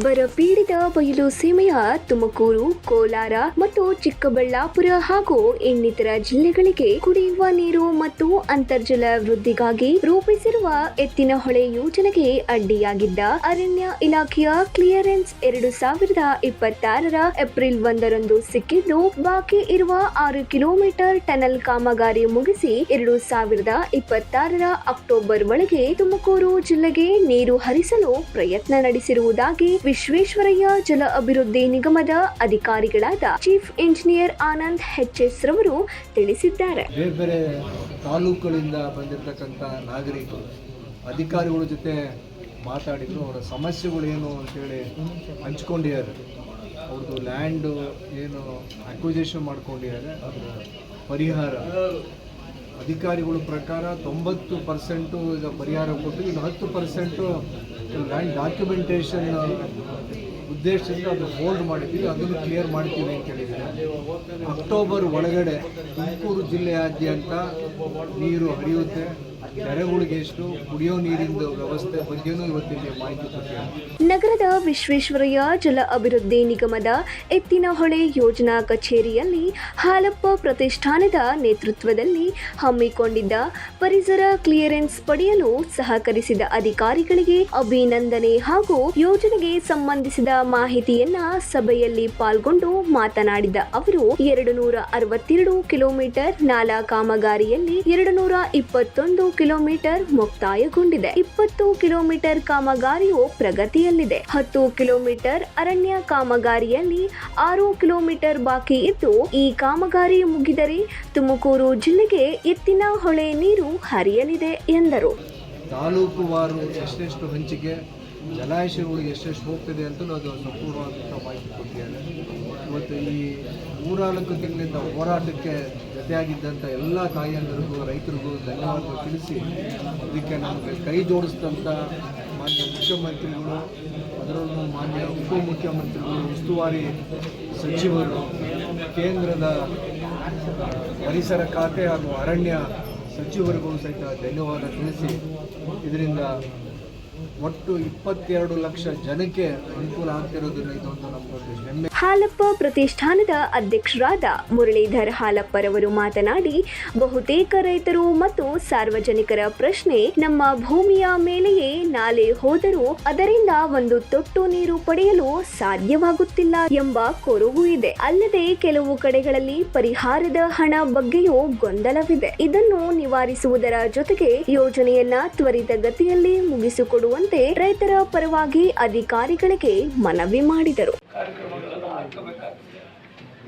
ಬರಪೀಡಿತ ಬಯಲು ಸೀಮೆಯ ತುಮಕೂರು, ಕೋಲಾರ ಮತ್ತು ಚಿಕ್ಕಬಳ್ಳಾಪುರ ಹಾಗೂ ಇನ್ನಿತರ ಜಿಲ್ಲೆಗಳಿಗೆ ಕುಡಿಯುವ ನೀರು ಮತ್ತು ಅಂತರ್ಜಲ ವೃದ್ಧಿಗಾಗಿ ರೂಪಿಸಿರುವ ಎತ್ತಿನಹೊಳೆ ಯೋಜನೆಗೆ ಅಡ್ಡಿಯಾಗಿದ್ದ ಅರಣ್ಯ ಇಲಾಖೆಯ ಕ್ಲಿಯರೆನ್ಸ್ 2026ರ ಏಪ್ರಿಲ್ 1ರಂದು ಸಿಕ್ಕಿದ್ದು, ಬಾಕಿ ಇರುವ 6 ಕಿಲೋಮೀಟರ್ ಟನಲ್ ಕಾಮಗಾರಿ ಮುಗಿಸಿ 2026ರ ಅಕ್ಟೋಬರ್ ಒಳಗೆ ತುಮಕೂರು ಜಿಲ್ಲೆಗೆ ನೀರು ಹರಿಸಲು ಪ್ರಯತ್ನ ನಡೆಸಿರುವುದಾಗಿ ವಿಶ್ವೇಶ್ವರಯ್ಯ ಜಲ ಅಭಿವೃದ್ಧಿ ನಿಗಮದ ಅಧಿಕಾರಿಗಳಾದ ಚೀಫ್ ಇಂಜಿನಿಯರ್ ಆನಂದ್ ಎಚ್.ಎಸ್. ರವರು ತಿಳಿಸಿದ್ದಾರೆ. ಬೇರೆ ಬೇರೆ ತಾಲೂಕುಗಳಿಂದ ಬಂದಿರತಕ್ಕಂಥ ನಾಗರಿಕರು ಅಧಿಕಾರಿಗಳ ಜೊತೆ ಮಾತಾಡಿದ್ರು. ಅವರ ಸಮಸ್ಯೆಗಳು ಏನು ಅಂತೇಳಿ ಹಂಚ್ಕೊಂಡಿದ್ದಾರೆ. ಅವ್ರದ್ದು ಲ್ಯಾಂಡು ಏನು ಅಕ್ವಿಜೇಷನ್ ಮಾಡ್ಕೊಂಡಿದ್ದಾರೆ, ಅದರ ಪರಿಹಾರ ಅಧಿಕಾರಿಗಳ ಪ್ರಕಾರ 90% ಈಗ ಪರಿಹಾರ ಕೊಟ್ಟು ಇನ್ನು 10% ಲ್ಯಾಂಡ್ ಡಾಕ್ಯುಮೆಂಟೇಷನ್ ಉದ್ದೇಶದಿಂದ ಅದು ಹೋಲ್ಡ್ ಮಾಡಿದ್ದೀವಿ, ಅದನ್ನು ಕ್ಲಿಯರ್ ಮಾಡ್ತೀವಿ ಅಂತ ಹೇಳಿದ್ದಾರೆ. ಅಕ್ಟೋಬರ್ ಒಳಗಡೆ ತುಮಕೂರು ಜಿಲ್ಲೆಯಾದ್ಯಂತ ನೀರು ಹರಿಯುತ್ತೆ. ಕೆರೆಗಳಿಗೆ ಎಷ್ಟು ಕುಡಿಯೋ ನೀರಿನ ವ್ಯವಸ್ಥೆ ಬಗ್ಗೆನೂ ಇವತ್ತಿಲ್ಲಿ ಮಾಹಿತಿ ಕೊಟ್ಟಿದ್ದಾರೆ. ನಗರದ ವಿಶ್ವೇಶ್ವರಯ್ಯ ಜಲ ಅಭಿವೃದ್ಧಿ ನಿಗಮದ ಎತ್ತಿನಹೊಳೆ ಯೋಜನಾ ಕಚೇರಿಯಲ್ಲಿ ಹಾಲಪ್ಪ ಪ್ರತಿಷ್ಠಾನದ ನೇತೃತ್ವದಲ್ಲಿ ಹಮ್ಮಿಕೊಂಡಿದ್ದ ಪರಿಸರ ಕ್ಲಿಯರೆನ್ಸ್ ಪಡೆಯಲು ಸಹಕರಿಸಿದ ಅಧಿಕಾರಿಗಳಿಗೆ ಅಭಿನಂದನೆ ಹಾಗೂ ಯೋಜನೆಗೆ ಸಂಬಂಧಿಸಿದ ಮಾಹಿತಿಯನ್ನ ಸಭೆಯಲ್ಲಿ ಪಾಲ್ಗೊಂಡು ಮಾತನಾಡಿದ ಅವರು 262 ಕಿಲೋಮೀಟರ್ ನಾಲಾ ಕಾಮಗಾರಿಯಲ್ಲಿ 221 ಕಿಲೋಮೀಟರ್ ಮುಕ್ತಾಯಗೊಂಡಿದೆ. 20 ಕಿಲೋಮೀಟರ್ ಕಾಮಗಾರಿಯು ಪ್ರಗತಿಯಲ್ಲಿದೆ. 10 ಕಿಲೋಮೀಟರ್ ಅರಣ್ಯ ಕಾಮಗಾರಿಯಲ್ಲಿ 6 ಕಿಲೋಮೀಟರ್ ಬಾಕಿ ಇದ್ದು, ಈ ಕಾಮಗಾರಿ ಮುಗಿದರೆ ತುಮಕೂರು ಜಿಲ್ಲೆಗೆ ಎತ್ತಿನಹೊಳೆ ನೀರು ಹರಿಯಲಿದೆ ಎಂದರು. ತಾಲೂಕುವಾರು ಎಷ್ಟೆಷ್ಟು ಹಂಚಿಕೆ, ಜಲಾಶಯಗಳಿಗೆ ಎಷ್ಟೆಷ್ಟು ಹೋಗ್ತಿದೆ ಅಂತ ಅದು ಸಂಪೂರ್ಣವಾದಂಥ ಮಾಹಿತಿ ಕೊಟ್ಟಿದ್ದಾರೆ. ಇವತ್ತು ಈ 4 ತಿಂಗಳಿಂದ ಹೋರಾಟಕ್ಕೆ ಜೊತೆಯಾಗಿದ್ದಂಥ ಎಲ್ಲ ತಾಯಿಯಂದರಿಗೂ ರೈತರಿಗೂ ಧನ್ಯವಾದ ತಿಳಿಸಿ, ಇದಕ್ಕೆ ನಮಗೆ ಕೈ ಜೋಡಿಸಿದಂಥ ಮಾನ್ಯ ಮುಖ್ಯಮಂತ್ರಿಗಳು, ಅದರಲ್ಲೂ ಮಾನ್ಯ ಉಪಮುಖ್ಯಮಂತ್ರಿಗಳು, ಉಸ್ತುವಾರಿ ಸಚಿವರು, ಕೇಂದ್ರದ ಪರಿಸರ ಖಾತೆ ಹಾಗೂ ಅರಣ್ಯ ಸಚಿವರಿಗೂ ಸಹಿತ ಧನ್ಯವಾದ ತಿಳಿಸಿ, ಇದರಿಂದ ಒಟ್ಟು 22 ಲಕ್ಷ ಜನಕ್ಕೆ ಅನುಕೂಲ ಆಗ್ತಿರೋದ್ರಿಂದ ಇದೊಂದು ನಮ್ಮೊಂದು ಹೆಮ್ಮೆ. ಹಾಲಪ್ಪ ಪ್ರತಿಷ್ಠಾನದ ಅಧ್ಯಕ್ಷರಾದ ಮುರಳೀಧರ್ ಹಾಲಪ್ಪರವರು ಮಾತನಾಡಿ, ಬಹುತೇಕ ರೈತರು ಮತ್ತು ಸಾರ್ವಜನಿಕರ ಪ್ರಶ್ನೆ, ನಮ್ಮ ಭೂಮಿಯ ಮೇಲೆಯೇ ನಾಲೆ ಹೋದರೂ ಅದರಿಂದ ಒಂದು ತೊಟ್ಟು ನೀರು ಪಡೆಯಲು ಸಾಧ್ಯವಾಗುತ್ತಿಲ್ಲ ಎಂಬ ಕೊರಗು ಇದೆ. ಅಲ್ಲದೆ ಕೆಲವು ಕಡೆಗಳಲ್ಲಿ ಪರಿಹಾರದ ಹಣ ಬಗ್ಗೆಯೂ ಗೊಂದಲವಿದೆ. ಇದನ್ನು ನಿವಾರಿಸುವುದರ ಜೊತೆಗೆ ಯೋಜನೆಯನ್ನ ತ್ವರಿತಗತಿಯಲ್ಲಿ ಮುಗಿಸಿಕೊಡುವಂತೆ ರೈತರ ಪರವಾಗಿ ಅಧಿಕಾರಿಗಳಿಗೆ ಮನವಿ ಮಾಡಿದರು.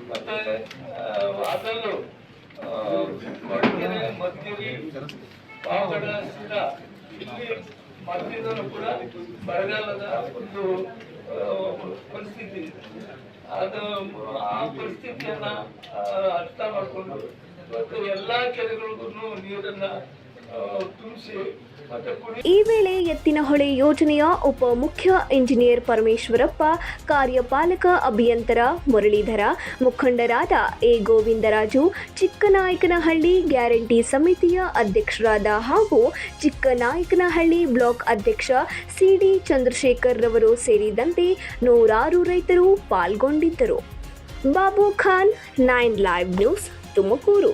ಮತ್ತೆ ಅದರಲ್ಲೂ ಕೊರಟಗೆರೆ, ಮದ್ಗಿರಿ, ಪಾವಗಡ, ಸಿರಾ ಇಲ್ಲಿ ಮಧ್ಯದಲ್ಲೂ ಕೂಡ ಬರಗಾಲದ ಒಂದು ಪರಿಸ್ಥಿತಿ ಇದೆ. ಅದು ಆ ಪರಿಸ್ಥಿತಿಯನ್ನ ಅರ್ಥ ಮಾಡಿಕೊಂಡು ಇವತ್ತು ಎಲ್ಲ ಕೆರೆಗಳಿಗೂ ನೀರನ್ನ ತುಂಬಿಸಿ. ಈ ವೇಳೆ ಎತ್ತಿನಹೊಳೆ ಯೋಜನೆಯ ಉಪ ಮುಖ್ಯ ಇಂಜಿನಿಯರ್ ಪರಮೇಶ್ವರಪ್ಪ, ಕಾರ್ಯಪಾಲಕ ಅಭಿಯಂತರ ಮುರಳೀಧರ, ಮುಖಂಡರಾದ ಎ ಗೋವಿಂದರಾಜು, ಚಿಕ್ಕನಾಯಕನಹಳ್ಳಿ ಗ್ಯಾರಂಟಿ ಸಮಿತಿಯ ಅಧ್ಯಕ್ಷರಾದ ಹಾಗೂ ಚಿಕ್ಕನಾಯಕನಹಳ್ಳಿ ಬ್ಲಾಕ್ ಅಧ್ಯಕ್ಷ ಸಿಡಿ ಚಂದ್ರಶೇಖರ್ ರವರು ಸೇರಿದಂತೆ ನೂರಾರು ರೈತರು ಪಾಲ್ಗೊಂಡಿದ್ದರು. Babu Khan, 9 live news, Tumakuru.